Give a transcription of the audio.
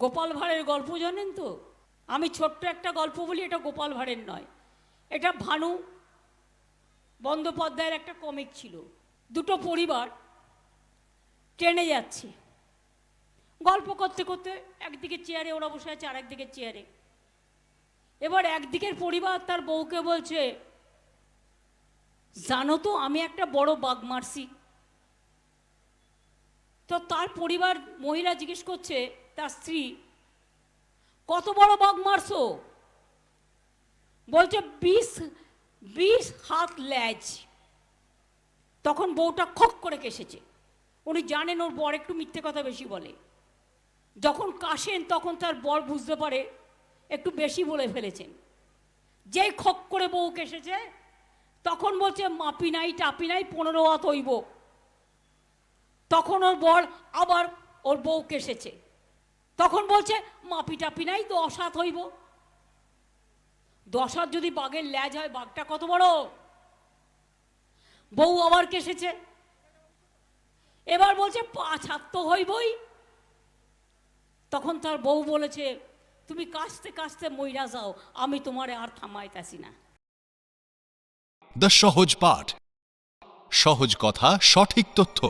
গোপাল ভাঁড়ের গল্প জানেন তো? আমি ছোট্ট একটা গল্প বলি, এটা গোপাল ভাঁড়ের নয়, এটা ভানু বন্দ্যোপাধ্যায়ের একটা কমিক ছিল। দুটো পরিবার ট্রেনে যাচ্ছে, গল্প করতে করতে একদিকে চেয়ারে ওরা বসে আছে, আর একদিকে চেয়ারে। এবার একদিকের পরিবার তার বউকে বলছে, জানো তো আমি একটা বড় বাঘ মারছি। তো তার পরিবার মহিলা জিজ্ঞেস করছে তার স্ত্রী, কত বড় বাঘ মারছো? বলছে 20 হাত ল্যাজ। তখন বউটা খক করে কেসেছে। উনি জানেন ওর বর একটু মিথ্যে কথা বেশি বলে। যখন কাশেন তখন তার বর বুঝতে পারে একটু বেশি বলে ফেলেছেন। যেই খক করে বউ কেসেছে তখন বলছে মাপি নাই টাপি নাই 15 হাত হইব। তখন ওর বর আবার ওর বউ কেসেছে, তখন বলছে মাপি টাপি নাই 10 হাত হইব। 10 হাত যদি বাঘের ল্যাজ হয়, বাঘটা কত বড়? বউ আবার কেসেছে, এবার বলছে 5 হাত তো হইবই। তখন তার বউ বলেছে, তুমি কাশতে কাশতে মইরা যাও, আমি তোমারে আর থামাইতাছি না। দ্য সহজ পাঠ, সহজ কথা, সঠিক তথ্য।